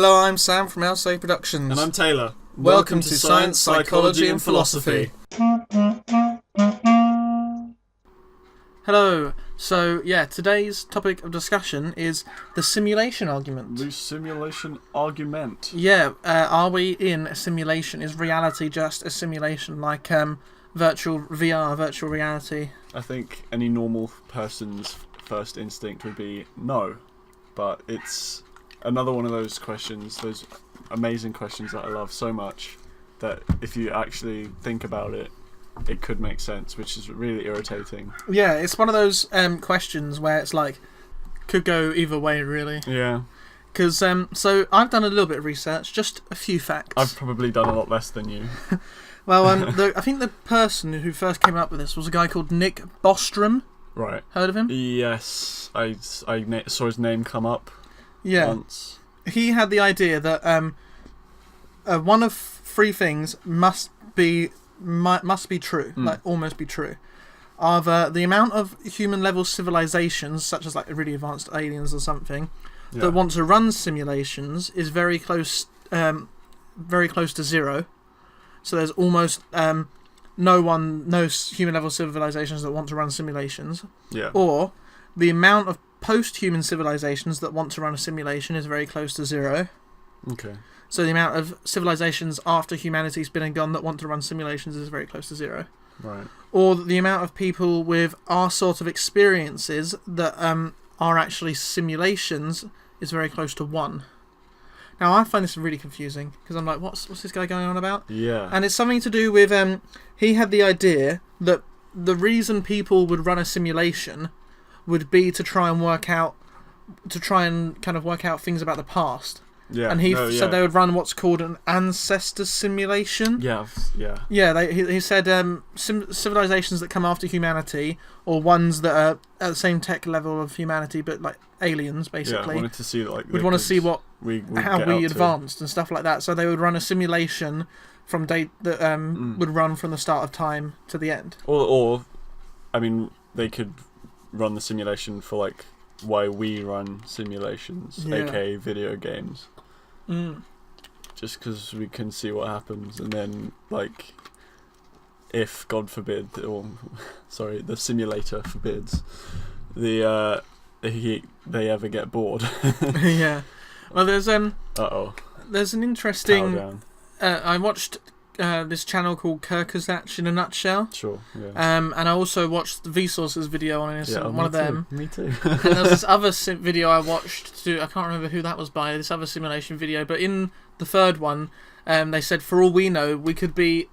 Hello, I'm Sam from LCAProductions. And I'm Taylor. Welcome to Science, Psychology and Philosophy. Hello. So, today's topic of discussion is the simulation argument. The simulation argument. Are we in a simulation? Is reality just a simulation like virtual VR, virtual reality? I think any normal person's first instinct would be no. But it's another one of those questions, those amazing questions that I love so much, that if you actually think about it, it could make sense, which is really irritating. Yeah, it's one of those questions where it's like, could go either way, really. Yeah. Because, so I've done a little bit of research, just a few facts. I've probably done a lot less than you. Well, I think the person who first came up with this was a guy called Nick Bostrom. Right. Heard of him? Yes, I saw his name come up once. He had the idea that one of three things must be true, like almost be true. Of the amount of human-level civilizations, such as like really advanced aliens or something, that want to run simulations is very close to zero. So there's almost no human-level civilizations that want to run simulations. Yeah. Or the amount of post-human civilizations that want to run a simulation is very close to zero. Okay. So the amount of civilizations after humanity's been and gone that want to run simulations is very close to zero. Right. Or the amount of people with our sort of experiences that are actually simulations is very close to 1. Now, I find this really confusing, because I'm like, what's this guy going on about? Yeah. And it's something to do with, he had the idea that the reason people would run a simulation would be to try and kind of work out things about the past. Yeah. And he said they would run what's called an ancestor simulation. Yeah. Yeah, he said civilizations that come after humanity, or ones that are at the same tech level of humanity, but like aliens, basically. Yeah, wanted to see would want to see what how we advanced to. And stuff like that. So they would run a simulation from date that would run from the start of time to the end. Or, I mean, they could run the simulation for like why we run simulations, aka video games. Just because we can see what happens, and then like, if God forbid, or sorry, the simulator forbids, they ever get bored. Yeah. Well, there's an interesting. I watched this channel called Kirkazach in a nutshell. Sure. Yeah. And I also watched the Vsauce's video on it. One of them. Me too. And there was this other video I watched too. I can't remember who that was by. This other simulation video, but in the third one, they said for all we know, we could be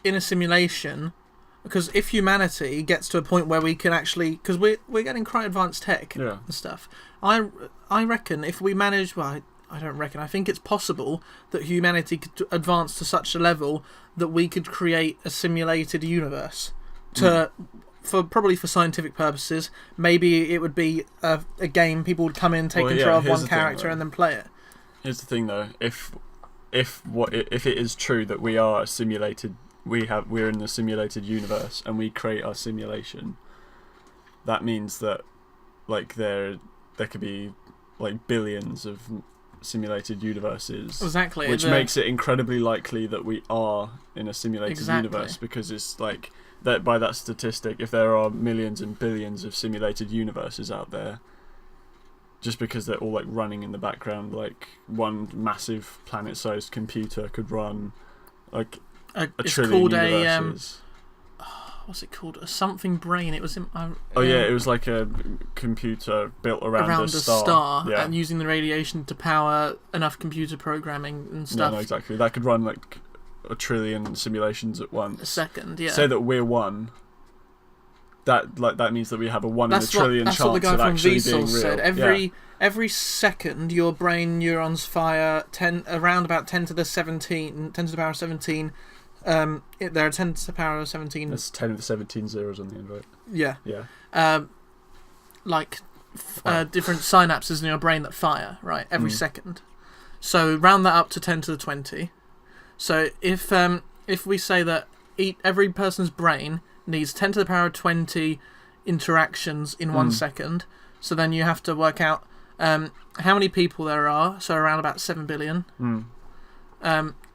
in a simulation, because if humanity gets to a point where we can actually, because we're getting quite advanced tech and stuff. I reckon if we manage, well, I don't reckon. I think it's possible that humanity could advance to such a level that we could create a simulated universe probably for scientific purposes. Maybe it would be a game. People would come in, take control of one character, and then play it. Here's the thing, though. If it is true that we are simulated, we're in the simulated universe, and we create our simulation, that means that like there could be like billions of simulated universes, exactly, which makes it incredibly likely that we are in a simulated universe, because it's like that by that statistic, if there are millions and billions of simulated universes out there, just because they're all like running in the background, like one massive planet-sized computer could run like a trillion universes. What's it called? A something brain. It was in. It was like a computer built around a star. And using the radiation to power enough computer programming and stuff. No, exactly. That could run like a trillion simulations at once. A second, yeah. Say that we're one. That means that we have a 1 in a trillion chance of actually being real. That's what the guy from Vsauce said. Every second, your brain neurons fire around about 10 to the power of 17. There are 10 to the power of 17. There's 10 to the 17 zeros on the end, right? Yeah. Yeah. Different synapses in your brain that fire, right, every second. So round that up to 10 to the 20. So if we say that every person's brain needs 10 to the power of 20 interactions in 1 second, so then you have to work out how many people there are, so around about 7 billion.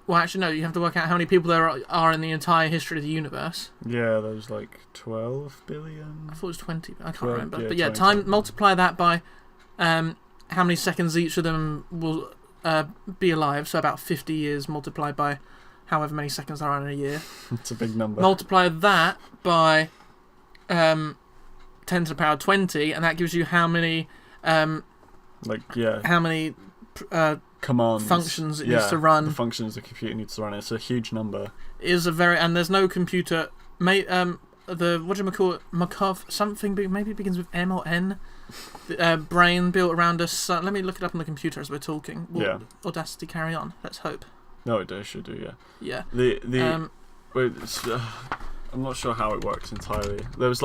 Well, actually, no, you have to work out how many people there are in the entire history of the universe. Yeah, there's like 12 billion. I thought it was 20, I can't remember. Yeah, but yeah, 20. multiply that by how many seconds each of them will be alive, so about 50 years multiplied by however many seconds there are in a year. It's a big number. Multiply that by 10 to the power 20, and that gives you how many... how many... commands, functions it needs to run. The functions the computer needs to run. It's a huge number. And there's no computer. The Markov something maybe it begins with M or N. Brain built around a sun. Let me look it up on the computer as we're talking. Will Audacity carry on? Let's hope. No, it should do. Yeah. Yeah. I'm not sure how it works entirely. There was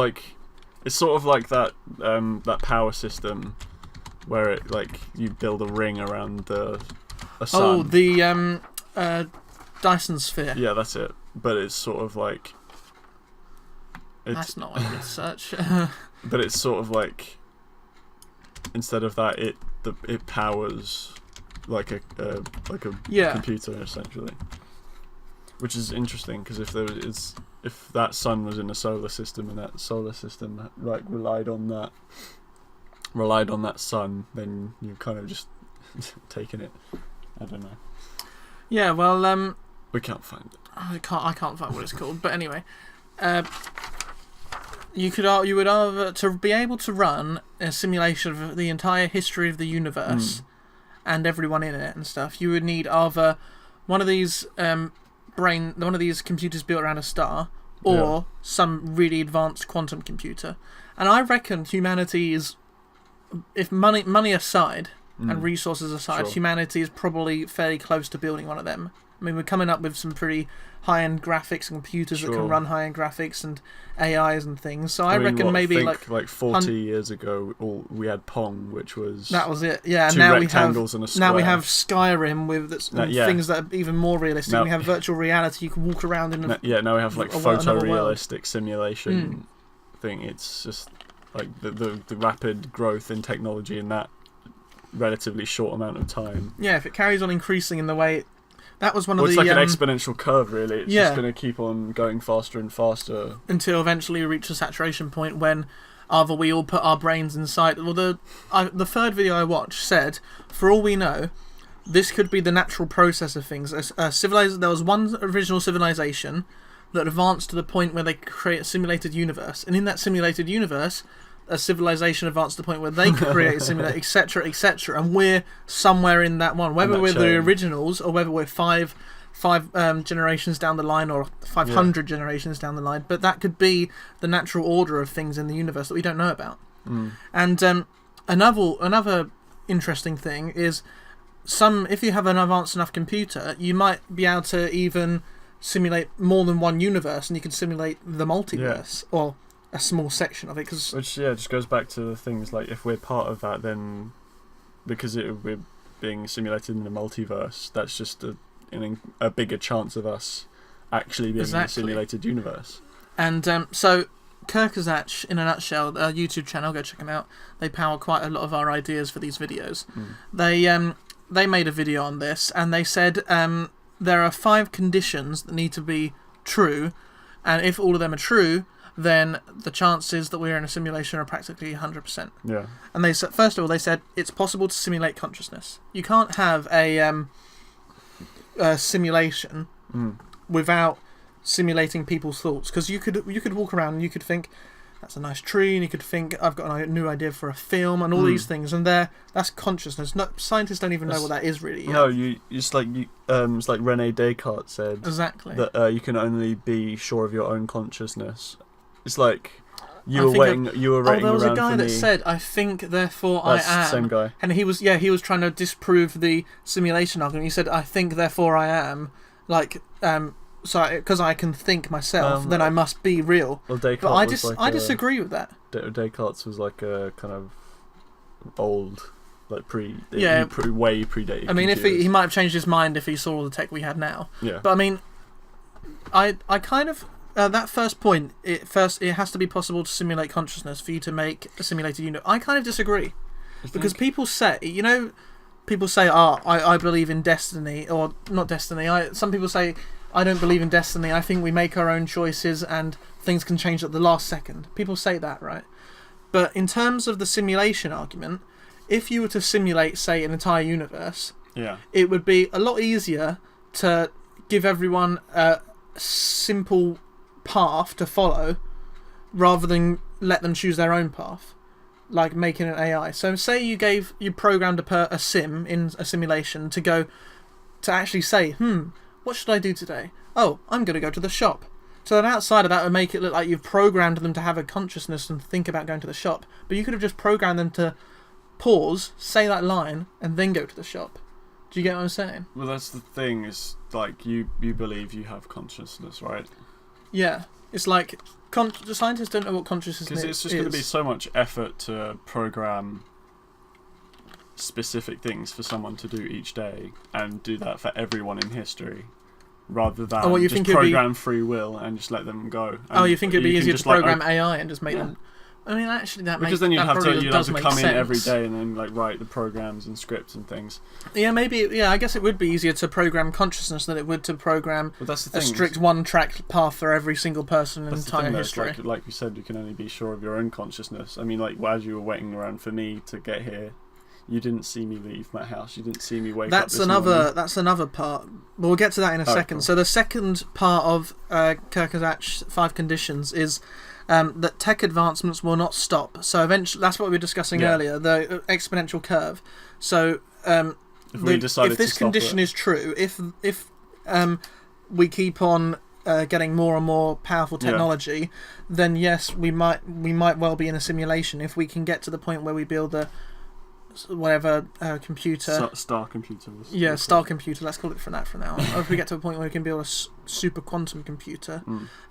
it's sort of like that power system. Where you build a ring around a sun. Oh, the Dyson sphere. Yeah, that's it. But it's sort of that's not what I would search. But it's sort of instead of that, it powers like a computer essentially, which is interesting because if that sun was in a solar system and that solar system relied on that sun, then you've kind of just taken it. I don't know. Yeah, well, we can't find it. I can't find what it's called. But anyway, you would either to be able to run a simulation of the entire history of the universe and everyone in it and stuff. You would need either one of these computers built around a star, or some really advanced quantum computer. And I reckon humanity is. If money aside and resources aside, humanity is probably fairly close to building one of them. I mean, we're coming up with some pretty high-end graphics and computers that can run high-end graphics and AIs and things. So I reckon maybe like 40 years ago, we had Pong, which was that was it. Yeah, two now rectangles and a square. Now we have Skyrim with things that are even more realistic. Now, we have virtual reality. You can walk around in. Now we have photorealistic simulation thing. It's just. The rapid growth in technology in that relatively short amount of time. Yeah, if it carries on increasing in the way... That was one of the... It's like an exponential curve, really. It's just going to keep on going faster and faster. Until eventually we reach a saturation point when either we all put our brains inside... Well, the third video I watched said, for all we know, this could be the natural process of things. There was one original civilization that advanced to the point where they could create a simulated universe. And in that simulated universe... a civilization advanced to the point where they could create a simulator, etc., etc., and we're somewhere in that one. Whether we're the originals or whether we're five generations down the line or 500 generations down the line, but that could be the natural order of things in the universe that we don't know about. And another interesting thing is if you have an advanced enough computer, you might be able to even simulate more than one universe, and you can simulate the multiverse or a small section of it, which just goes back to the things if we're part of that, then because we're being simulated in the multiverse, that's just a bigger chance of us actually being in a simulated universe. And so Kirkazach, in a nutshell, a YouTube channel, go check them out. They power quite a lot of our ideas for these videos. They made a video on this, and they said there are 5 conditions that need to be true, and if all of them are true, then the chances that we're in a simulation are practically 100%. Yeah. And they said, first of all, they said it's possible to simulate consciousness. You can't have a simulation without simulating people's thoughts, because you could walk around and you could think that's a nice tree, and you could think I've got a new idea for a film and all these things, and that's consciousness. No, scientists don't even know what that is really. No, it's like René Descartes said. Exactly. That you can only be sure of your own consciousness. It's like you were waiting around for me. There was a guy that said, "I think, therefore I am." That's the same guy. And he was trying to disprove the simulation argument. He said, "I think, therefore I am." So because I can think myself, then I must be real. Well, Descartes I disagree with that. Descartes was like a kind of old, way predated. I mean, if he might have changed his mind if he saw all the tech we had now. Yeah. But I mean, I kind of that first point. It has to be possible to simulate consciousness for you to make a simulated unit. I kind of disagree. Because people say, oh, I believe in destiny, or not destiny. Some people say, I don't believe in destiny. I think we make our own choices and things can change at the last second. People say that, right? But in terms of the simulation argument, if you were to simulate, say, an entire universe, it would be a lot easier to give everyone a simple path to follow rather than let them choose their own path, like making an AI. So say you programmed a sim in a simulation to actually say, what should I do today? Oh, I'm going to go to the shop. So then outside of that would make it look like you've programmed them to have a consciousness and think about going to the shop. But you could have just programmed them to pause, say that line, and then go to the shop. Do you get what I'm saying? Well, that's the thing, is like you believe you have consciousness, right? Yeah. It's like the scientists don't know what consciousness is. Because it's just going to be so much effort to program specific things for someone to do each day and do that for everyone in history, rather than just program free will and just let them go. And you think it'd be easier to program AI and just make them... I mean, actually, because then you'd have to come in every day and then write the programs and scripts and things. Yeah, maybe. Yeah, I guess it would be easier to program consciousness than it would to program a strict one-track path for every single person in entire history. Like you said, you can only be sure of your own consciousness. I mean, as you were waiting around for me to get here, you didn't see me leave my house. You didn't see me wake up this morning. That's another part. But we'll get to that in a second. Cool. So the second part of Kierkegaard's 5 conditions is that tech advancements will not stop. So eventually, that's what we were discussing earlier, the exponential curve. So if this condition is true, if we keep on getting more and more powerful technology, then yes, we might well be in a simulation if we can get to the point where we build a computer. Star computer. Star computer. Let's call it for now. Or if we get to a point where we can build a super quantum computer,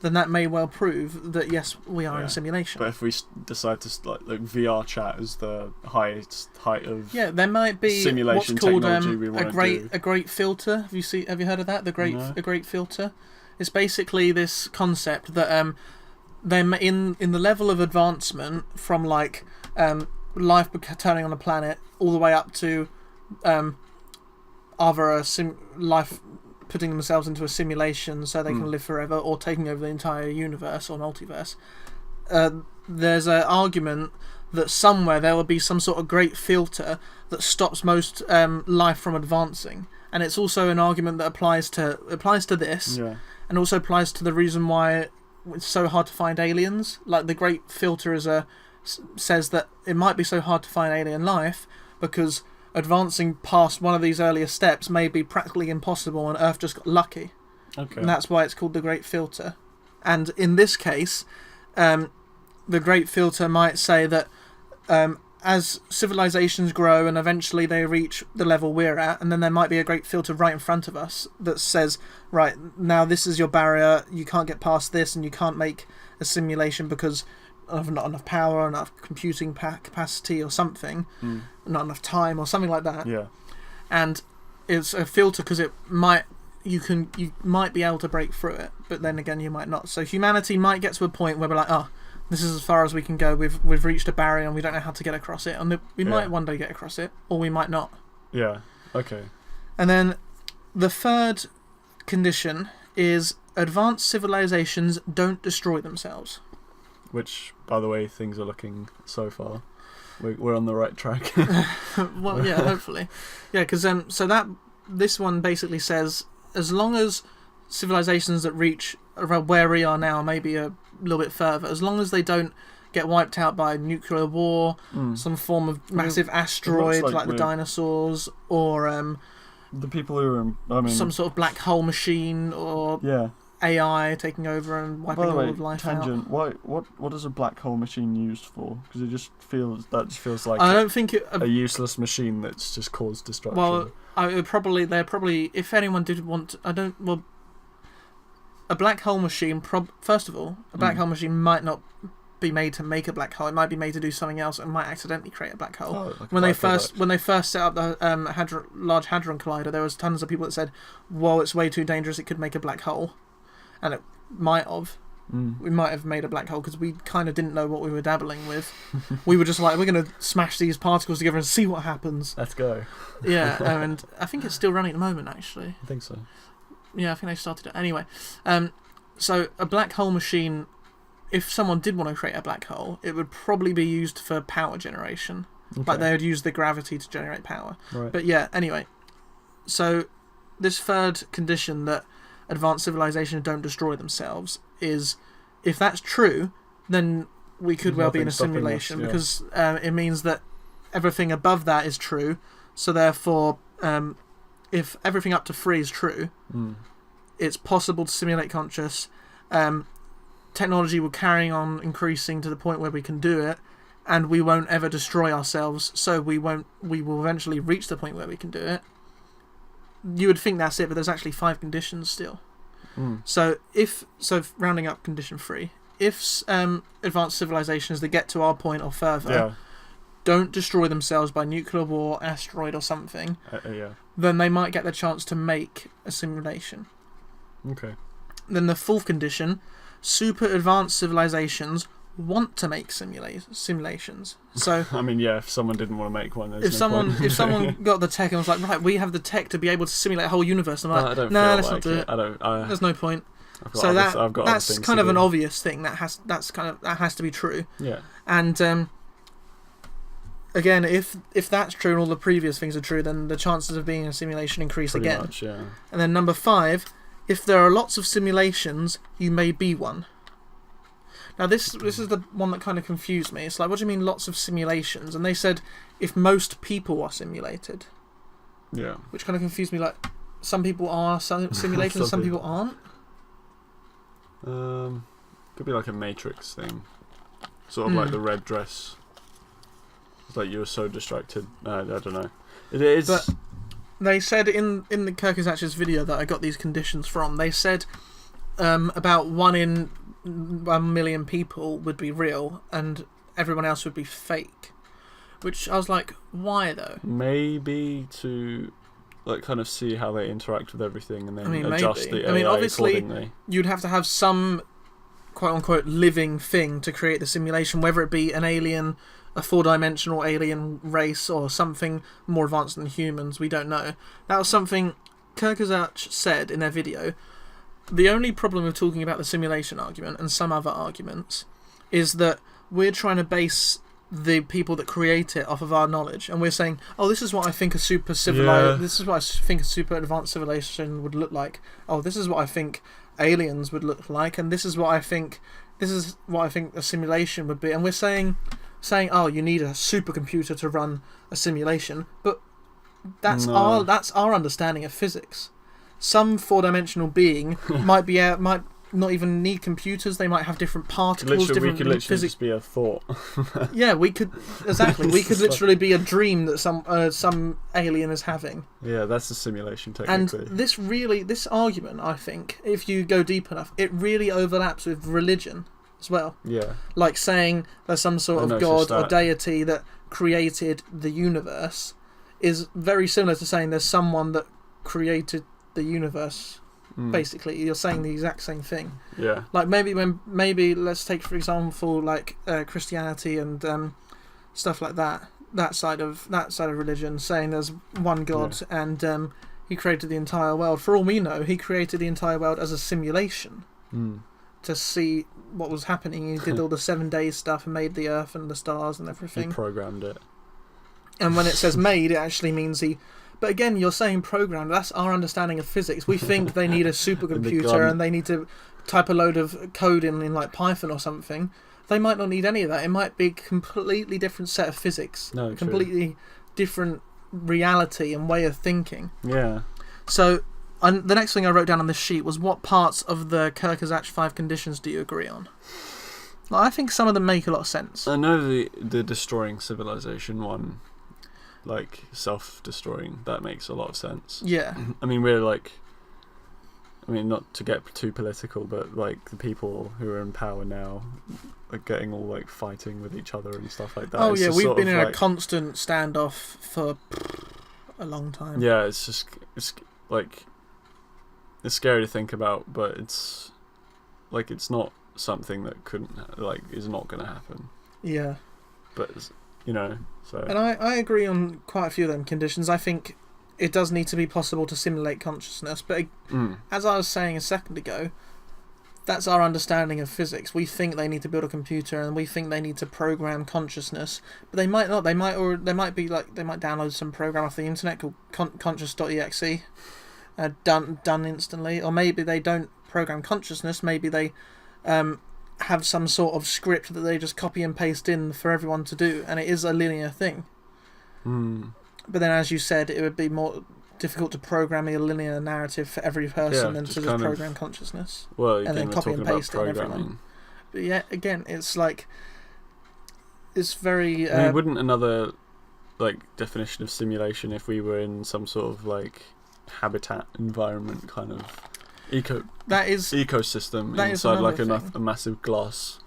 then that may well prove that yes, we are in a simulation. But if we decide to like VR chat as the height of there might be simulation what's called technology we want to do. A great filter. Have you heard of that? A great filter. It's basically this concept that then in the level of advancement from like life turning on a planet all the way up to either life putting themselves into a simulation so they can live forever, or taking over the entire universe or multiverse. There's an argument that somewhere there will be some sort of great filter that stops most life from advancing, and it's also an argument that applies to this, and also applies to the reason why it's so hard to find aliens. Like the great filter says that it might be so hard to find alien life because advancing past one of these earlier steps may be practically impossible, and Earth just got lucky. Okay. And that's why it's called the Great Filter. And in this case, the Great Filter might say that as civilizations grow and eventually they reach the level we're at, and then there might be a Great Filter right in front of us that says, right, now this is your barrier, you can't get past this, and you can't make a simulation because of not enough power, enough computing capacity or something, not enough time or something like that. Yeah. And it's a filter because you might be able to break through it, but then again you might not. So humanity might get to a point where we're like, this is as far as we can go. We've reached a barrier and we don't know how to get across it. And we might one day get across it, or we might not. Yeah. Okay. And then the third condition is advanced civilizations don't destroy themselves. Which, by the way, things are looking so far. We're on the right track. Well, yeah, hopefully. Yeah, because this one basically says, as long as civilizations that reach around where we are now, maybe a little bit further, as long as they don't get wiped out by nuclear war, some form of massive asteroid like the dinosaurs, or the people who are, some sort of black hole machine, or AI taking over and wiping all of life out. What is a black hole machine used for? Because it just feels like I don't think a useless machine that's just caused destruction. Well, they're probably if anyone did want, a black hole machine. First of all, a black hole machine might not be made to make a black hole. It might be made to do something else, and might accidentally create a black hole. When they first set up the Large Hadron Collider, there was tons of people that said, "Whoa, it's way too dangerous. It could make a black hole." And it might have, We might have made a black hole because we kind of didn't know what we were dabbling with. We were just like, we're going to smash these particles together and see what happens. Let's go. Yeah, and I think it's still running at the moment, actually. I think so. Yeah, I think they started it. Anyway, so a black hole machine, if someone did want to create a black hole, it would probably be used for power generation. Okay. Like they would use the gravity to generate power. Right. But yeah, anyway, so this third condition that advanced civilizations don't destroy themselves is, if that's true, then we could well be in a simulation, because it means that everything above that is true. So therefore, if everything up to 3 is true, it's possible to simulate conscious. Technology will carry on increasing to the point where we can do it, and we won't ever destroy ourselves. So we will eventually reach the point where we can do it. You would think that's it, but there's actually 5 conditions still. So rounding up condition 3, if advanced civilizations that get to our point or further don't destroy themselves by nuclear war, asteroid or something, then they might get the chance to make a simulation. Okay. Then the 4th condition, super advanced civilizations want to make simulations. So I mean, if someone didn't want to make one, if someone got the tech and was like, right, we have the tech to be able to simulate a whole universe, I'm like, no, let's not do it. There's no point. So that's kind of an obvious thing that has to be true. Yeah. And again, if that's true and all the previous things are true, then the chances of being a simulation increase Pretty again. much, yeah. And then number 5, if there are lots of simulations, you may be one. Now this is the one that kind of confused me. It's like, what do you mean lots of simulations? And they said if most people are simulated. Yeah. Which kind of confused me. Like, some people are simulations, some people aren't. Could be like a Matrix thing, sort of like the red dress. It's like you were so distracted. I don't know. It is. But they said in the Kirkazach's video that I got these conditions from, they said about 1 in 1 million people would be real and everyone else would be fake. Which I was like, why though? Maybe to like kind of see how they interact with everything and then adjust the AI obviously accordingly. You'd have to have some quote unquote living thing to create the simulation, whether it be an alien, a 4-dimensional alien race, or something more advanced than humans. We don't know. That was something Kirkazach said in their video. The only problem with talking about the simulation argument and some other arguments is that we're trying to base the people that create it off of our knowledge, and we're saying, oh, this is what I think a super this is what I think a super advanced civilization would look like. Oh, this is what I think aliens would look like, and this is what I think a simulation would be. And we're saying, oh, you need a supercomputer to run a simulation, but that's our understanding of physics. Some 4-dimensional being might not even need computers. They might have different particles, we could literally physics. just be a thought. Yeah, we could We could literally be a dream that some alien is having. Yeah, that's a simulation technically. And this argument, I think, if you go deep enough, it really overlaps with religion as well. Yeah. Like saying there's some sort of god or deity that created the universe is very similar to saying there's someone that created the universe. Basically, you're saying the exact same thing. Yeah. Like maybe let's take for example like Christianity and stuff like that. That side of religion, saying there's one God and he created the entire world. For all we know, he created the entire world as a simulation to see what was happening. He did all the 7 days stuff and made the Earth and the stars and everything. He programmed it. And when it says made, it actually means he. But again, you're saying programmed. That's our understanding of physics. We think they need a supercomputer and they need to type a load of code in like Python or something. They might not need any of that. It might be a completely different set of physics. No, completely different reality and way of thinking. Yeah. So the next thing I wrote down on this sheet was, what parts of the Kirkazach 5 conditions do you agree on? Well, I think some of them make a lot of sense. I know the destroying civilization one, like self-destroying, that makes a lot of sense. Yeah. I mean, not to get too political, but like the people who are in power now are getting all like fighting with each other and stuff like that. Oh yeah, we've been in a constant standoff for a long time. Yeah, it's scary to think about, but it's not something that couldn't, like, is not going to happen. Yeah. But, you know, so... And I agree on quite a few of them conditions. I think it does need to be possible to simulate consciousness, but as I was saying a second ago, that's our understanding of physics. We think they need to build a computer, and we think they need to program consciousness, but they might not. They might download some program off the internet called conscious.exe, done instantly, or maybe they don't program consciousness. Maybe they have some sort of script that they just copy and paste in for everyone to do, and it is a linear thing. But then, as you said, it would be more difficult to program a linear narrative for every person than to just program consciousness. Well, and then copy and paste it in everyone. But yeah, again, it's like, it's very... I mean, wouldn't another, like, definition of simulation, if we were in some sort of, like, habitat environment kind of ecosystem inside, like, a massive glass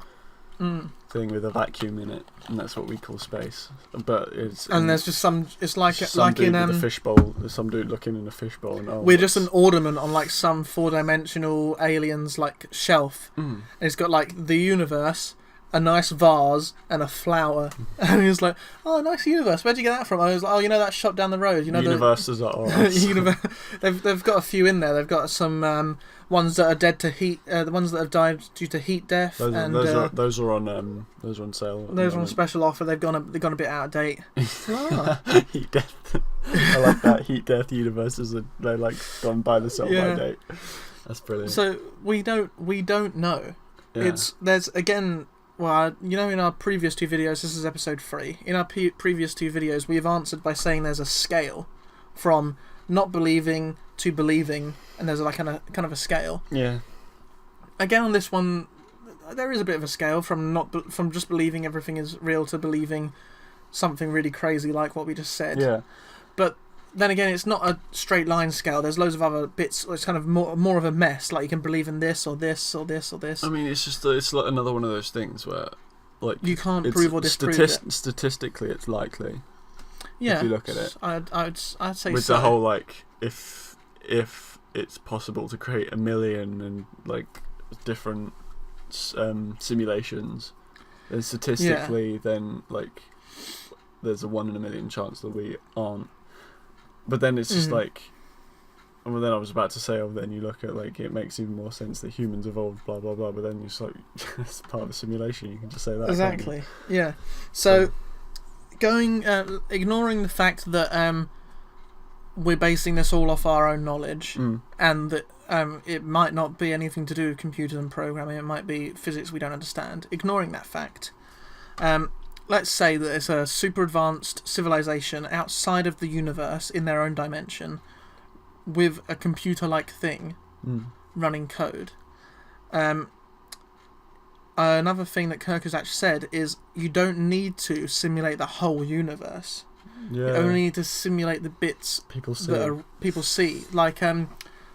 thing with a vacuum in it, and that's what we call space. But it's... And there's just some... It's like dude in a fishbowl. There's some dude looking in a fishbowl. And we're just an ornament on, like, some 4-dimensional alien's, like, shelf. And it's got, like, the universe, a nice vase, and a flower. And he was like, oh, nice universe. Where'd you get that from? I was like, oh, you know that shop down the road? You know, universes are ours. They've got a few in there. They've got some ones that are dead to heat, the ones that have died due to heat death. Those are on sale. Those are on special offer. They've gone a bit out of date. Heat death. I like that. Heat death universes are, they're, like, gone by the sell by date. That's brilliant. So we don't know. Yeah. There's again. Well, you know, in our previous 2 videos, this is episode 3. In our previous 2 videos, we have answered by saying there's a scale from not believing to believing, and there's like kind of a scale. Yeah. Again, on this one, there is a bit of a scale from just believing everything is real to believing something really crazy like what we just said. Yeah. But then again, it's not a straight line scale. There's loads of other bits. It's kind of more of a mess. Like, you can believe in this or this or this or this. I mean, it's like another one of those things where, like, you can't prove or disprove it. Statistically, it's likely. Yeah. If you look at it, I'd say with so. the whole, like, if it's possible to create 1 million and, like, different simulations, then statistically, then, like, there's a 1 in a million chance that we aren't. But then it's just like, well, then I was about to say, then you look at, like, it makes even more sense that humans evolved, blah blah blah. But then you're just like, it's part of the simulation. You can just say that. Exactly. Yeah. So, ignoring the fact that we're basing this all off our own knowledge, and that it might not be anything to do with computers and programming. It might be physics we don't understand. Ignoring that fact, let's say that it's a super advanced civilization outside of the universe in their own dimension with a computer-like thing running code. Another thing that Kirk has actually said is you don't need to simulate the whole universe. Yeah. You only need to simulate the bits people see. Like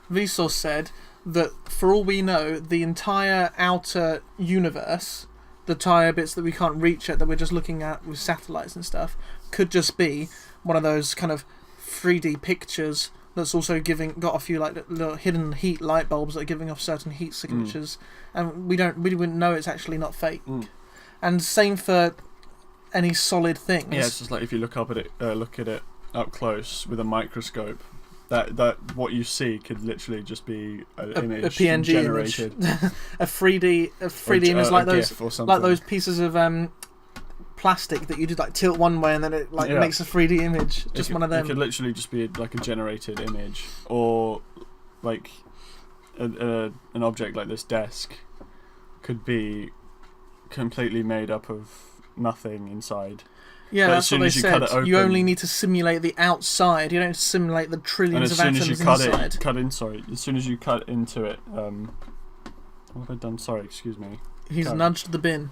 Vsauce said that for all we know, the entire outer universe, the entire bits that we can't reach at, that we're just looking at with satellites and stuff, could just be one of those kind of 3D pictures that's also got a few, like, little hidden heat light bulbs that are giving off certain heat signatures, and we wouldn't know it's actually not fake. And same for any solid things. Yeah, it's just like if you look at it up close with a microscope, that what you see could literally just be an image, a PNG generated, image. a 3D image, like those pieces of plastic that you do, like, tilt one way and then it makes a 3D image. Just one of them. It could literally just be like a generated image, or like an object like this desk could be completely made up of nothing inside. Yeah, but that's what they said. You only need to simulate the outside. You don't simulate the trillions of atoms inside. As soon as you cut into it, what have I done? Sorry, excuse me. He's nudged the bin.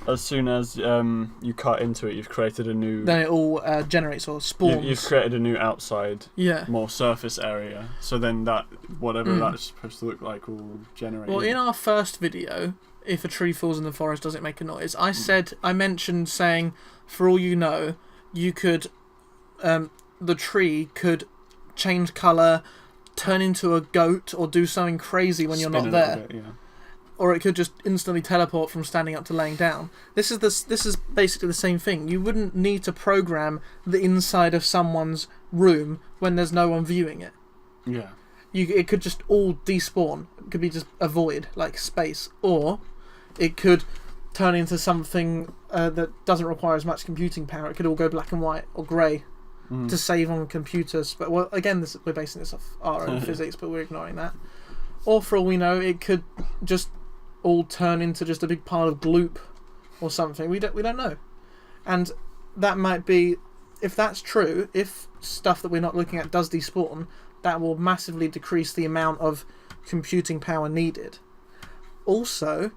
As soon as you cut into it, you've created a new... Then it all generates or spawns. You've created a new outside, more surface area. So then that, whatever that's supposed to look like, will generate... Well, in our first video, if a tree falls in the forest, does it make a noise? I mentioned saying, for all you know, you could... the tree could change colour, turn into a goat, or do something crazy when you're not there. or it could just instantly teleport from standing up to laying down. This is basically the same thing. You wouldn't need to program the inside of someone's room when there's no one viewing it. Yeah. It could just all despawn. It could be just a void, like space. Or it could turn into something that doesn't require as much computing power. It could all go black and white or grey to save on computers. But well, again, we're basing this off our own physics, but we're ignoring that. Or for all we know, it could just all turn into just a big pile of gloop or something. We don't know. And that might be, if that's true, if stuff that we're not looking at does despawn, that will massively decrease the amount of computing power needed. Also,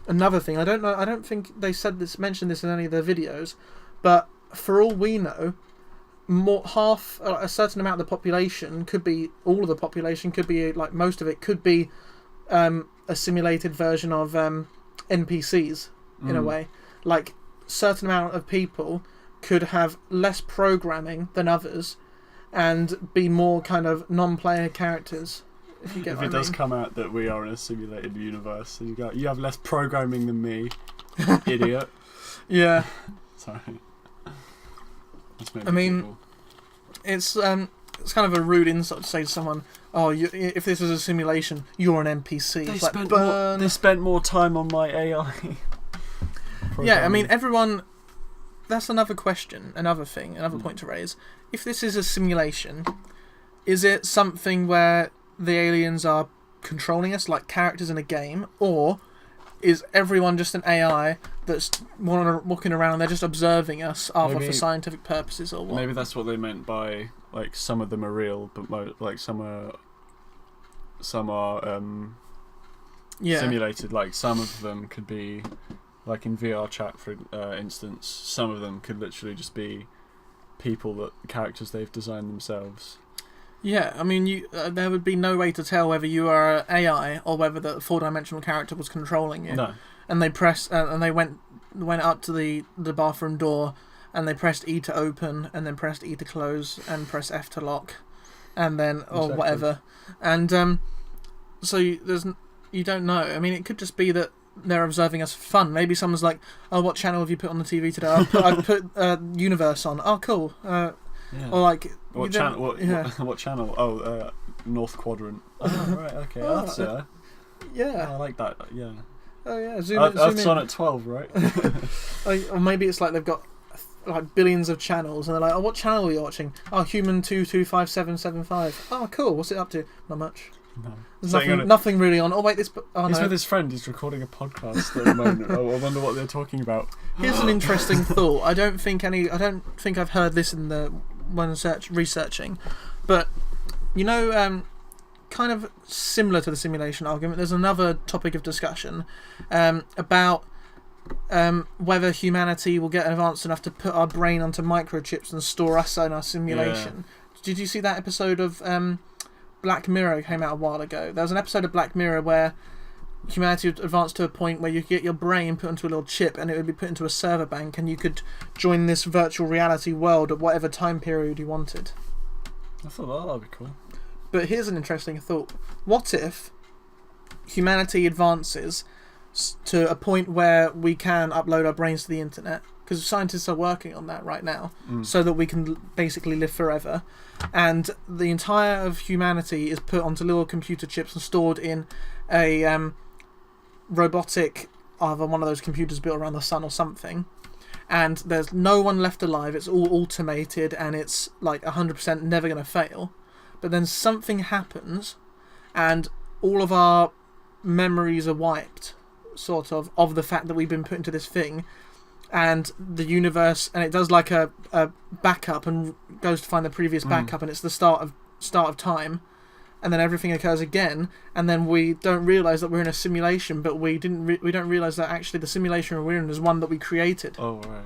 another thing, I don't think they mentioned this in any of their videos, but for all we know, a certain amount of the population could be, all of the population could be, like most of it could be a simulated version of NPCs in a way. Like, certain amount of people could have less programming than others and be more kind of non-player characters. If you get what I mean. Does come out that we are in a simulated universe, and you have less programming than me, idiot. Yeah. Sorry. I mean, it's kind of a rude insult to say to someone, "Oh, if this was a simulation, you're an NPC." They spent more time on my AI. Yeah, I mean, everyone. That's another question, another point to raise. If this is a simulation, is it something where the aliens are controlling us like characters in a game, or is everyone just an AI that's walking around and they're just observing us either for scientific purposes or what? Maybe that's what they meant by, like, some of them are real, but like some are simulated. Like, some of them could be, like in VR chat for instance, some of them could literally just be characters they've designed themselves. Yeah, I mean, there would be no way to tell whether you are AI or whether the four-dimensional character was controlling you. No. And they and they went up to the bathroom door, and they pressed E to open, and then pressed E to close, and press F to lock, and then or whatever. And so you don't know. I mean, it could just be that they're observing us for fun. Maybe someone's like, "Oh, what channel have you put on the TV today?" I put Universe on. Oh, cool. Yeah. Or like what channel? What channel? Oh, North Quadrant. Oh, right. Okay. That's yeah. I like that. Yeah. Oh yeah. Earth's on at 12, right? Or maybe it's like they've got like billions of channels, and they're like, "Oh, what channel are you watching?" "Oh, Human 225775. "Oh, cool. What's it up to?" "Not much." No. There's nothing really on. Oh wait, this. Oh, he's no. with his friend. He's recording a podcast at the moment. I wonder what they're talking about. Here's an interesting thought. I don't think I've heard this in the researching, but you know, kind of similar to the simulation argument, there's another topic of discussion about whether humanity will get advanced enough to put our brain onto microchips and store us in our simulation. Yeah. Did you see that episode of Black Mirror came out a while ago? There was an episode of Black Mirror where humanity would advance to a point where you could get your brain put into a little chip and it would be put into a server bank, and you could join this virtual reality world at whatever time period you wanted. I thought that'd be cool. But here's an interesting thought. What if humanity advances to a point where we can upload our brains to the internet? Because scientists are working on that right now, so that we can basically live forever. And the entire of humanity is put onto little computer chips and stored in a robotic, either one of those computers built around the sun or something. And there's no one left alive. It's all automated, and it's like 100% never going to fail. But then something happens, and all of our memories are wiped, sort of the fact that we've been put into this thing. And the universe, and it does like a backup and goes to find the previous backup, and it's the start of time, and then everything occurs again, and then we don't realise that we're in a simulation, but we don't realise that actually the simulation we're in is one that we created. Oh right.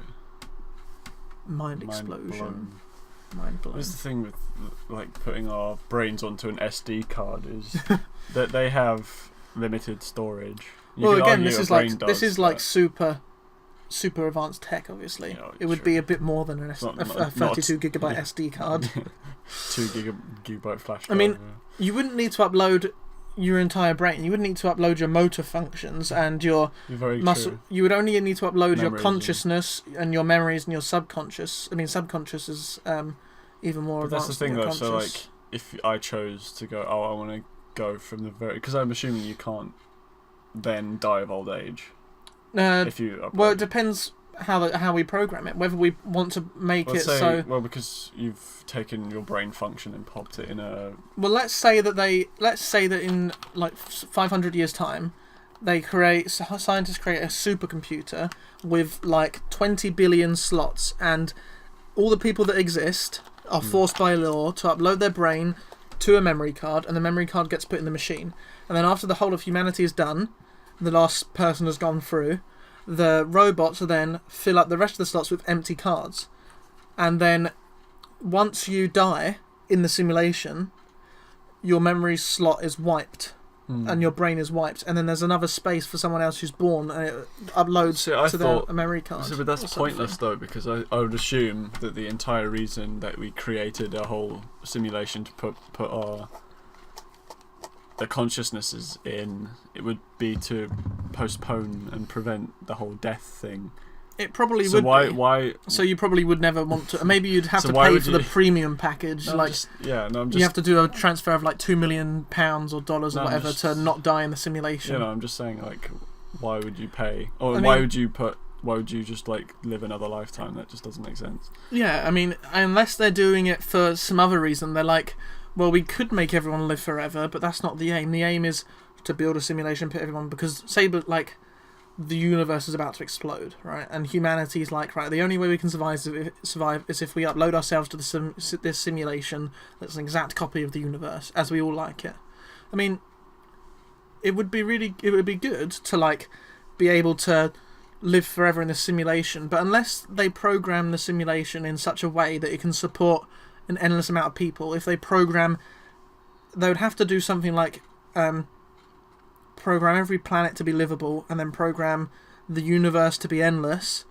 Mind explosion. Blown. Mind blown. What's the thing with like putting our brains onto an SD card is that they have limited storage. Well, again, this is like super advanced tech, obviously. Yeah, it would be a bit more than a 32 gigabyte SD card. 2 gigabyte flash drive. I mean, you wouldn't need to upload your entire brain. You would need to upload your motor functions and your muscle. True. You would only need to upload your Memories consciousness and your memories and your subconscious. I mean, subconscious is even more But advanced. that's the thing, than though. your So, conscious. like, if I chose to go, I want to go from the very... Because I'm assuming you can't then die of old age. If you upload. Well, it depends how we program it. Whether we want to make it so. Well, because you've taken your brain function and popped it in a. Well, let's say that in like 500 years' time, scientists create a supercomputer with like 20 billion slots, and all the people that exist are forced by law to upload their brain to a memory card, and the memory card gets put in the machine. And then after the whole of humanity is done, the last person has gone through, the robots will then fill up the rest of the slots with empty cards. And then once you die in the simulation, your memory slot is wiped and your brain is wiped, and then there's another space for someone else who's born, and it uploads to their memory card. But that's pointless, though, because I would assume that the entire reason that we created a whole simulation to put our the consciousnesses in, it would be to postpone and prevent the whole death thing. It probably so would why So you probably would never want to. Maybe you'd have to pay for the premium package. You have to do a transfer of like £2 million or dollars or whatever to not die in the simulation. I'm just saying, like, why would you pay? Or why would you just like live another lifetime? That just doesn't make sense. Yeah, I mean, unless they're doing it for some other reason, they're like, well, we could make everyone live forever, but that's not the aim. The aim is to build a simulation, put everyone, because say, but like, the universe is about to explode, right? And humanity's like, right, the only way we can survive is if we upload ourselves to this simulation that's an exact copy of the universe as we all like it. I mean, it would be good to like be able to live forever in this simulation, but unless they program the simulation in such a way that it can support an endless amount of people, if they would have to do something like program every planet to be livable, and then program the universe to be endless,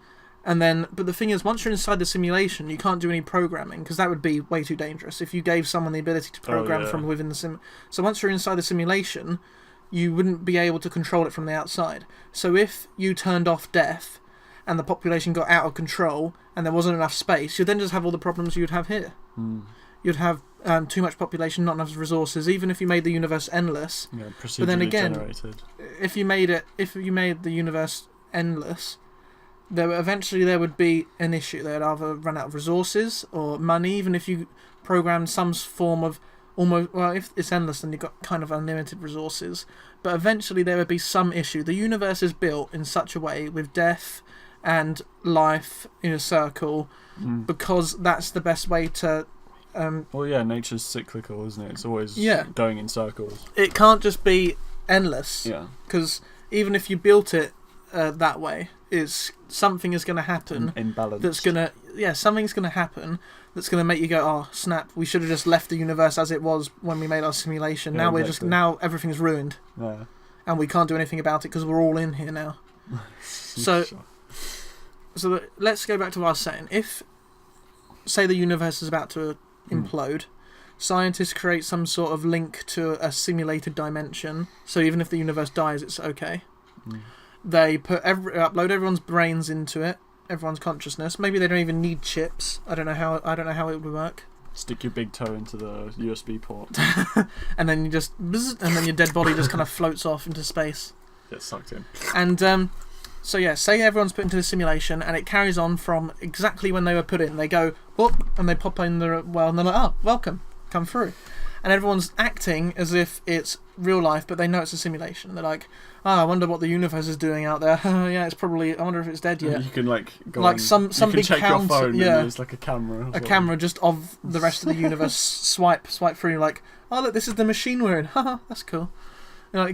and then. But the thing is, once you're inside the simulation, you can't do any programming, because that would be way too dangerous if you gave someone the ability to program from within the sim. So once you're inside the simulation, you wouldn't be able to control it from the outside. So if you turned off death, and the population got out of control, and there wasn't enough space, you'd then just have all the problems you'd have here. You'd have too much population, not enough resources. Even if you made the universe endless, but then again, if you made the universe endless, there would be an issue. They'd either run out of resources or money. Even if you programmed some form of if it's endless, then you've got kind of unlimited resources. But eventually there would be some issue. The universe is built in such a way with death and life in a circle, because that's the best way to. Nature's cyclical, isn't it? It's always going in circles. It can't just be endless. Yeah. Because even if you built it that way, something is going to happen. Imbalanced. Something's going to happen that's going to make you go, oh snap! We should have just left the universe as it was when we made our simulation. Yeah, now everything's ruined. Yeah. And we can't do anything about it because we're all in here now. So let's go back to what I was saying. If, say, the universe is about to implode, scientists create some sort of link to a simulated dimension, so even if the universe dies, it's okay. They upload everyone's brains into it, everyone's consciousness. Maybe they don't even need chips. I don't know how it would work. Stick your big toe into the USB port, and then and then your dead body just kind of floats off into space. Gets sucked in. And say everyone's put into the simulation, and it carries on from exactly when they were put in. They go, whoop, and they pop in the well, and they're like, oh, welcome, come through. And everyone's acting as if it's real life, but they know it's a simulation. They're like, I wonder what the universe is doing out there. Yeah, it's probably, I wonder if it's dead yet. You can go like some big check count, your phone, and there's like a camera. A camera just of the rest of the universe. swipe through, like, oh look, this is the machine we're in. Haha, that's cool.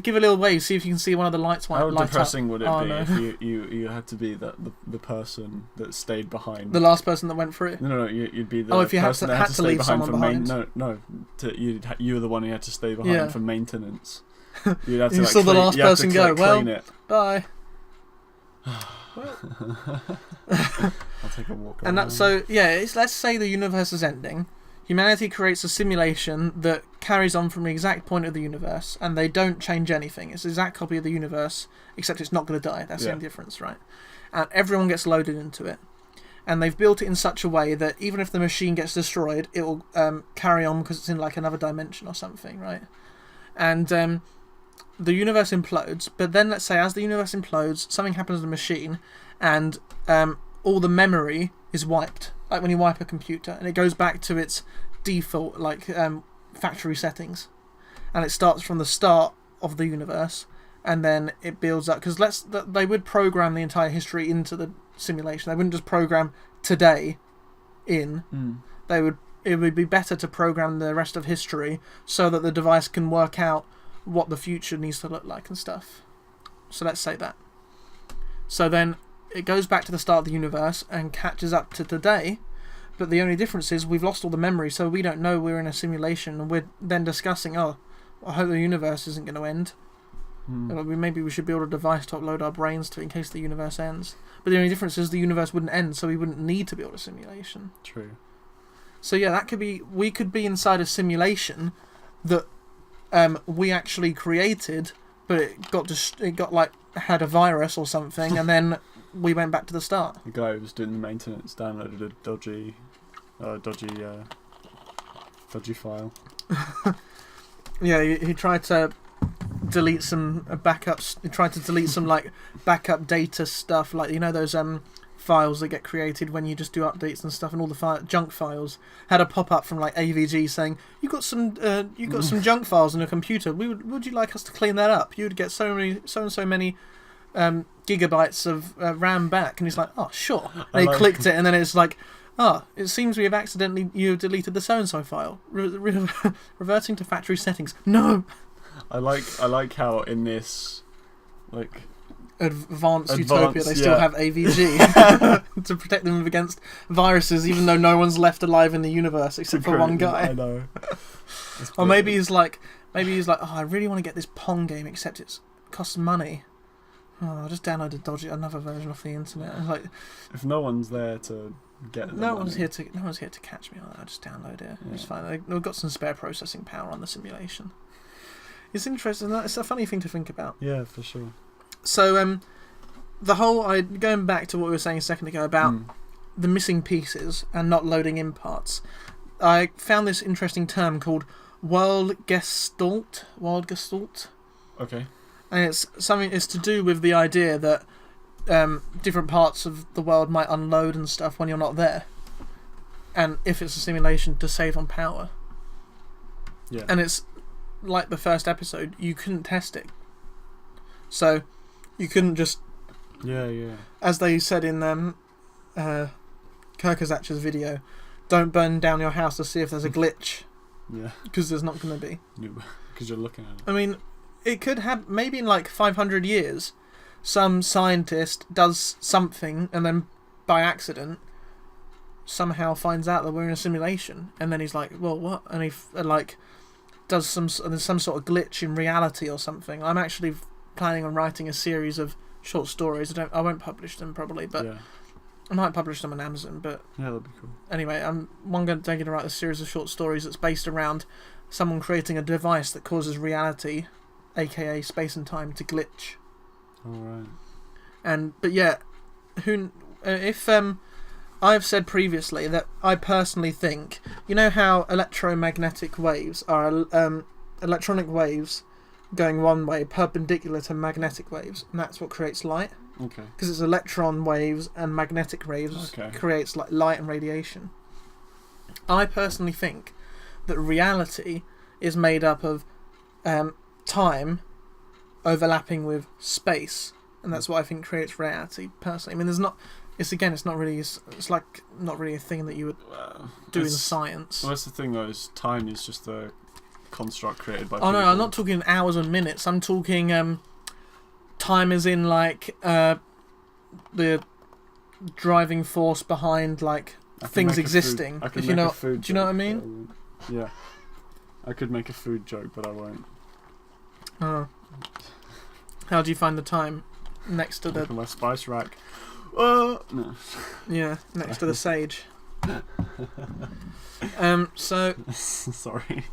Give a little wave, see if you can see one of the lights light up. How depressing would it be if you had to be the person that stayed behind? The last person that went through it? No, you'd be the if you person that had to stay leave someone behind. You were the one who had to stay behind for maintenance. You'd have to, you saw the last person go, well, bye. I'll take a walk around. And that's so, let's say the universe is ending. humanity creates a simulation that carries on from the exact point of the universe, and they don't change anything. It's the exact copy of the universe, except it's not going to die. That's the only difference, right? And everyone gets loaded into it. And they've built it in such a way that even if the machine gets destroyed, it will carry on because it's in like another dimension or something, right? And the universe implodes, but then let's say as the universe implodes, something happens to the machine, and all the memory is wiped, like when you wipe a computer, and it goes back to its default like factory settings, and it starts from the start of the universe, and then it builds up. Because they would program the entire history into the simulation. They wouldn't just program today in. It would be better to program the rest of history so that the device can work out what the future needs to look like and stuff. So let's say that. So then it goes back to the start of the universe and catches up to today, but the only difference is we've lost all the memory, so we don't know we're in a simulation, and we're then discussing, I hope the universe isn't going to end. Maybe we should build a device to upload our brains to in case the universe ends. But the only difference is the universe wouldn't end, so we wouldn't need to build a simulation. True. So yeah, that could be. We could be inside a simulation that we actually created, but it had a virus or something, and then we went back to the start. The guy who was doing the maintenance downloaded a dodgy file. Yeah, he tried to delete some backups. He tried to delete some like backup data stuff, like those files that get created when you just do updates and stuff, and all the junk files had a pop up from like AVG saying you got some junk files on your computer. Would you like us to clean that up? You would get so many gigabytes of RAM back. And he's like, oh sure. And he clicked it, and then it's like, it seems we have you've deleted the so and so file. Reverting to factory settings. No. I like how in this like advanced utopia they still have AVG to protect them against viruses, even though no one's left alive in the universe except for one guy. I know. Or maybe he's like, I really want to get this Pong game, except it costs money. I'll just download another version off the internet. And like, if no one's there to get no one's here to catch me, I'll just download it. Yeah. It's fine. They've got some spare processing power on the simulation. It's interesting. It's a funny thing to think about. Yeah, for sure. So, the whole going back to what we were saying a second ago about the missing pieces and not loading in parts, I found this interesting term called World Gestalt. Okay. And it's to do with the idea that different parts of the world might unload and stuff when you're not there, and if it's a simulation, to save on power. Yeah. And it's like the first episode, you couldn't test it, so you couldn't just as they said in Kirkazach's video, don't burn down your house to see if there's a glitch. Yeah, because there's not going to be, because you're looking at it. I mean, it could have, maybe in like 500 years some scientist does something and then by accident somehow finds out that we're in a simulation, and then he's like, well, what? And he does some sort of glitch in reality or something. I'm actually planning on writing a series of short stories. I won't publish them probably, but I might publish them on Amazon. But yeah, that'd be cool. Anyway, I'm going to write a series of short stories that's based around someone creating a device that causes reality, aka space and time, to glitch. All right. But yeah, if I've said previously that I personally think, you know how electromagnetic waves are electronic waves going one way perpendicular to magnetic waves, and that's what creates light. Okay. Because it's electron waves and magnetic waves creates like light and radiation. I personally think that reality is made up of time overlapping with space, and that's what I think creates reality personally. I mean, it's not really a thing that you would do in science. Well, that's the thing though, is time is just a construct created by people. No, I'm not talking hours and minutes. I'm talking time as in like the driving force behind like things existing. Do you know what I mean? Yeah. I could make a food joke, but I won't. Oh. How do you find the time next to my spice rack? No. Yeah, next to the sage. So sorry.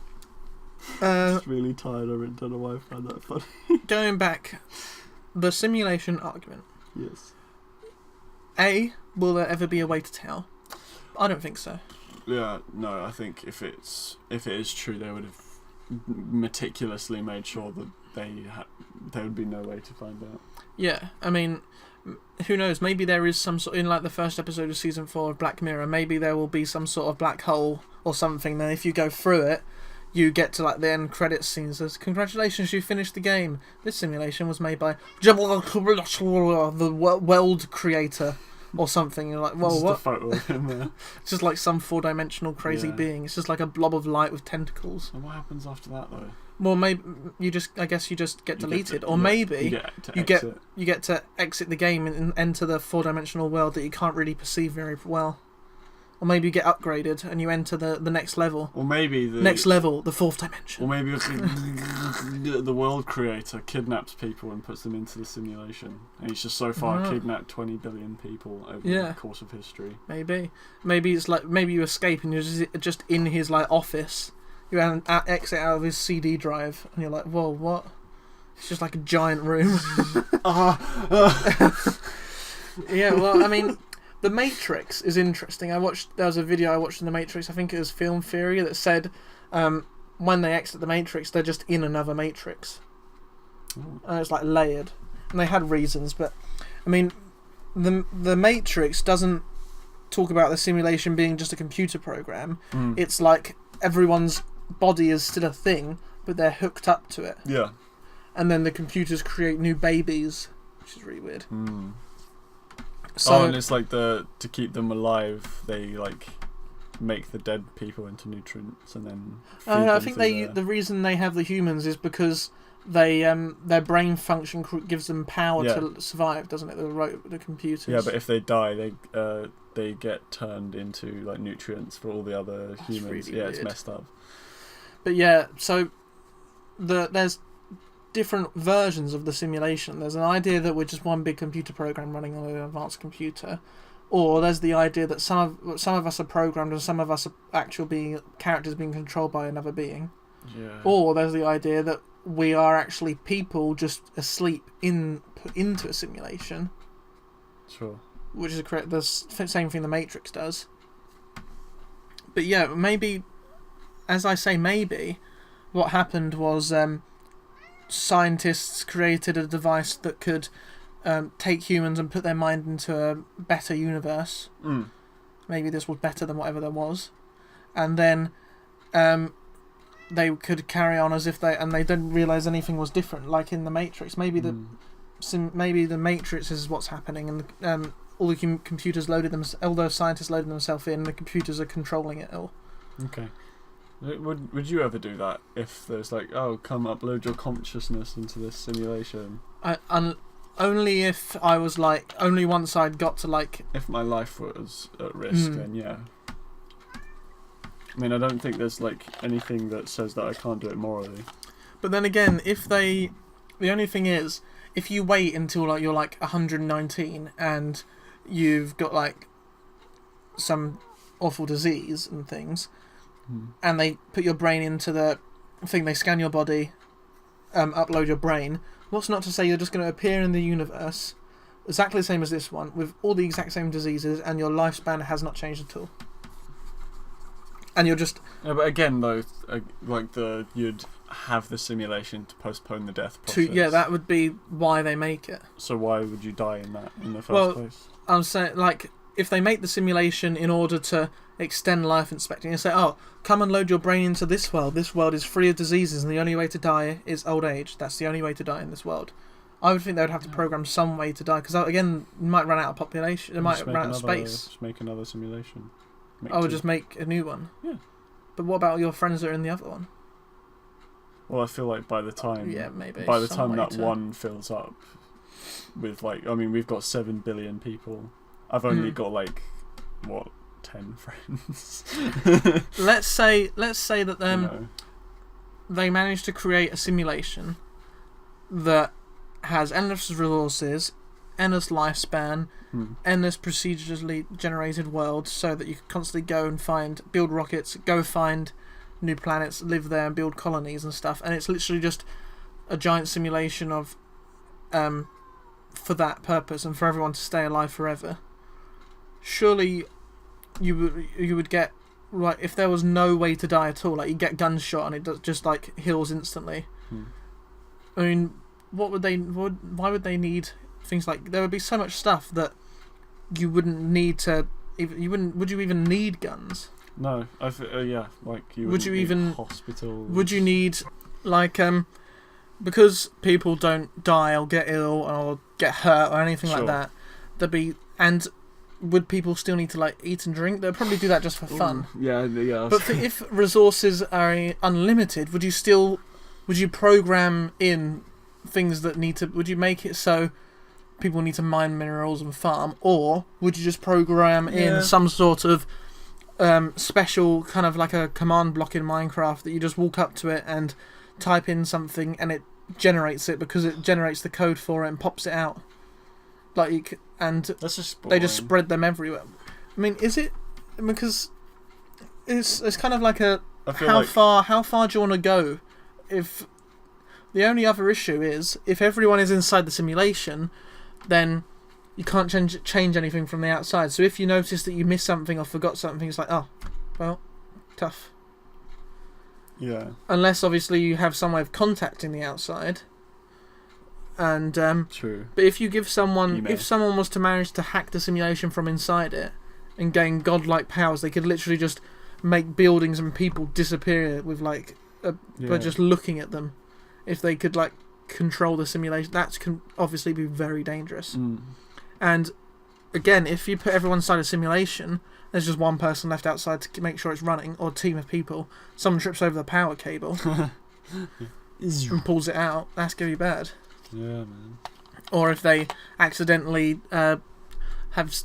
Just really tired of it. Don't know why I found that funny. Going back, the simulation argument. Yes. A, will there ever be a way to tell? I don't think so. Yeah, no. I think if it is true, they would have meticulously made sure that there would be no way to find out. Yeah, I mean, who knows? Maybe there is some sort in like the first episode of season 4 of Black Mirror. Maybe there will be some sort of black hole or something. Then if you go through it, you get to like the end credits scene. Says, "Congratulations, you finished the game. This simulation was made by the world creator." Or something. You're like, whoa, just what? a photo of him there. It's just like some 4-dimensional crazy being. It's just like a blob of light with tentacles. And what happens after that, though? Well, maybe I guess you just get deleted, or maybe you get to exit the game and enter the 4-dimensional world that you can't really perceive very well. Or maybe you get upgraded and you enter the next level. Or maybe the next level, the 4th dimension. Or maybe the world creator kidnaps people and puts them into the simulation. And he's just so far kidnapped 20 billion people over the course of history. Maybe it's like maybe you escape and you're just in his like office. You exit out of his CD drive and you're like, whoa, what? It's just like a giant room. Yeah, well, I mean, The Matrix is interesting. There was a video I watched in The Matrix, I think it was Film Theory, that said when they exit the Matrix, they're just in another Matrix. And it's like layered. And they had reasons, but I mean, the Matrix doesn't talk about the simulation being just a computer program. It's like everyone's body is still a thing, but they're hooked up to it. Yeah. And then the computers create new babies, which is really weird. So, and it's like to keep them alive, they like make the dead people into nutrients and then feed them I think the reason they have the humans is because they their brain function gives them power to survive, doesn't it? The computers. Yeah, but if they die, they get turned into like nutrients for all the other humans. Really weird. It's messed up. But yeah, so there's different versions of the simulation. There's an idea that we're just one big computer program running on an advanced computer, or there's the idea that some of us are programmed and some of us are actual characters being controlled by another being. Yeah. Or there's the idea that we are actually people just asleep put into a simulation. Sure. Which is the same thing the Matrix does. But yeah, maybe, as I say, maybe what happened was scientists created a device that could take humans and put their mind into a better universe. Maybe this was better than whatever there was, and then they could carry on as if they didn't realize anything was different, like in the Matrix. Maybe maybe the Matrix is what's happening, and all the computers all the scientists loaded themselves in, and the computers are controlling it all. Okay. Would you ever do that if there's like, oh, come upload your consciousness into this simulation? Only if I was like, only once I'd got to like... If my life was at risk, then yeah. I mean, I don't think there's like anything that says that I can't do it morally. But then again, the only thing is, if you wait until like you're like 119 and you've got like some awful disease and things, and they put your brain into the thing, they scan your body, upload your brain, what's not to say you're just going to appear in the universe exactly the same as this one, with all the exact same diseases, and your lifespan has not changed at all. And you're just... Yeah, but again, though, you'd have the simulation to postpone the death process. Yeah, that would be why they make it. So why would you die in the first place? I'm saying, like, if they make the simulation in order to extend life expectancy, and say, oh, come and load your brain into this world is free of diseases, and the only way to die is old age. That's the only way to die in this world. I would think they would have to program some way to die, because again, you might run out of population, it might run out of space. Just make another simulation. Just make a new one. Yeah. But what about your friends that are in the other one? Well, I feel like by the time that one fills up with we've got 7 billion people. I've only got 10 friends. let's say that they managed to create a simulation that has endless resources, endless lifespan, endless procedurally generated worlds, so that you could constantly go and build rockets, go find new planets, live there and build colonies and stuff. And it's literally just a giant simulation of for that purpose and for everyone to stay alive forever. Surely you would get, like, if there was no way to die at all, like you get gunshot and it just like heals instantly. I mean, why would they need things like, there would be so much stuff that you wouldn't need to, would you even need guns? No, yeah, like would you even hospitals? Would you need, like, because people don't die or get ill or get hurt or anything like that, and would people still need to, like, eat and drink? They'd probably do that just for fun. Yeah. But if resources are unlimited, would you program in things that would you make it so people need to mine minerals and farm, or would you just program in some sort of special kind of like a command block in Minecraft that you just walk up to it and type in something and it generates it because it generates the code for it and pops it out, like, and that's just they just spread them everywhere. I mean, is it, because it's kind of like how far do you want to go? If the only other issue is if everyone is inside the simulation, then you can't change anything from the outside. So if you notice that you missed something or forgot something, it's like, oh, well, tough. Yeah. Unless obviously you have some way of contacting the outside. And true. But if you give someone, if someone was to manage to hack the simulation from inside it and gain godlike powers, they could literally just make buildings and people disappear with by just looking at them. If they could, like, control the simulation, that can obviously be very dangerous. And again, if you put everyone inside a simulation, there's just one person left outside to make sure it's running, or a team of people. Someone trips over the power cable and pulls it out. That's gonna be bad. Yeah, man. Or if they accidentally have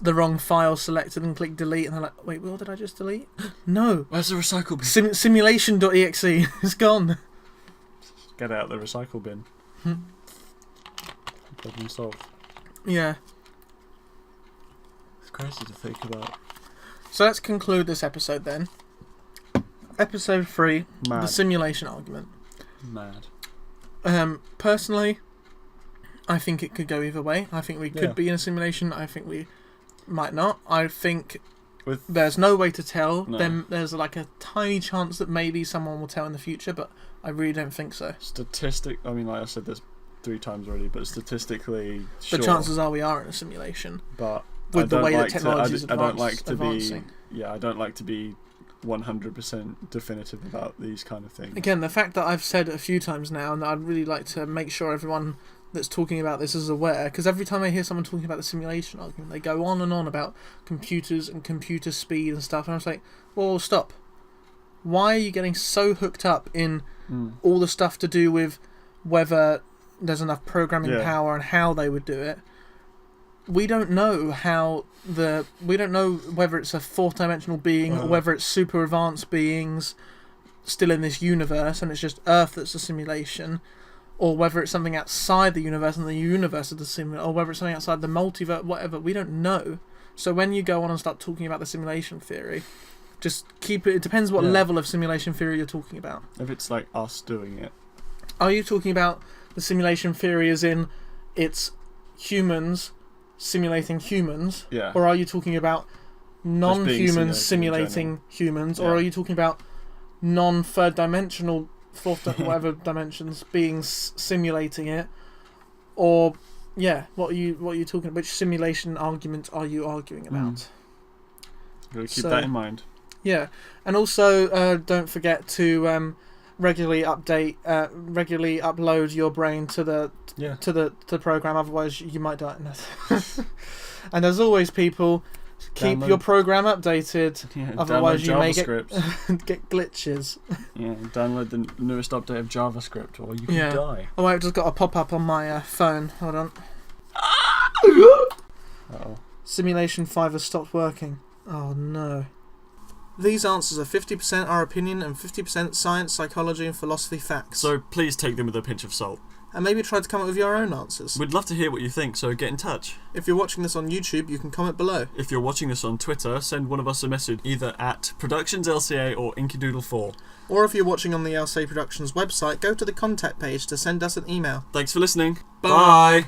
the wrong file selected and click delete, and they're like, "Wait, what did I just delete? No, where's the recycle bin? Simulation.exe is gone." Get out the recycle bin. Problem solved. Yeah. It's crazy to think about. So let's conclude this episode then. Episode 3, Mad. The simulation argument. Mad. Personally, I think it could go either way. I think we could be in a simulation. I think we might not. I think there's no way to tell. No. Then there's like a tiny chance that maybe someone will tell in the future, but I really don't think so. I mean, like I said this 3 times already, but statistically, the chances are we are in a simulation. But with the way that technology is advancing. I don't like to be 100% definitive about these kind of things. Again, the fact that I've said it a few times now, and that I'd really like to make sure everyone that's talking about this is aware, because every time I hear someone talking about the simulation argument, they go on and on about computers and computer speed and stuff, and I was like, well, stop. Why are you getting so hooked up in all the stuff to do with whether there's enough programming power and how they would do it? We don't know we don't know whether it's a 4th-dimensional being or whether it's super advanced beings still in this universe and it's just Earth that's a simulation, or whether it's something outside the universe and the universe is the simulation, or whether it's something outside the multiverse, whatever. We don't know. So when you go on and start talking about the simulation theory, just keep it. It depends what level of simulation theory you're talking about. If it's like us doing it. Are you talking about the simulation theory as in it's humans simulating humans? Yeah. Or are you talking about non-humans simulating humans? Yeah. Or are you talking about non-third dimensional, whatever dimensions beings simulating it? Or what are you talking about? Which simulation argument are you arguing about? Gotta keep that in mind. Yeah, and also don't forget to regularly upload your brain to the program. Otherwise, you might die. And as always, people, keep your program updated. Yeah, otherwise, you may get glitches. Yeah, download the newest update of JavaScript, or you can die. Oh, I've just got a pop-up on my phone. Hold on. Uh-oh. Simulation 5 has stopped working. Oh no. These answers are 50% our opinion and 50% science, psychology and philosophy facts. So please take them with a pinch of salt. and maybe try to come up with your own answers. We'd love to hear what you think, so get in touch. If you're watching this on YouTube, you can comment below. If you're watching this on Twitter, send one of us a message either at ProductionsLCA or Inkydoodle4. Or if you're watching on the LCAProductions website, go to the contact page to send us an email. Thanks for listening. Bye.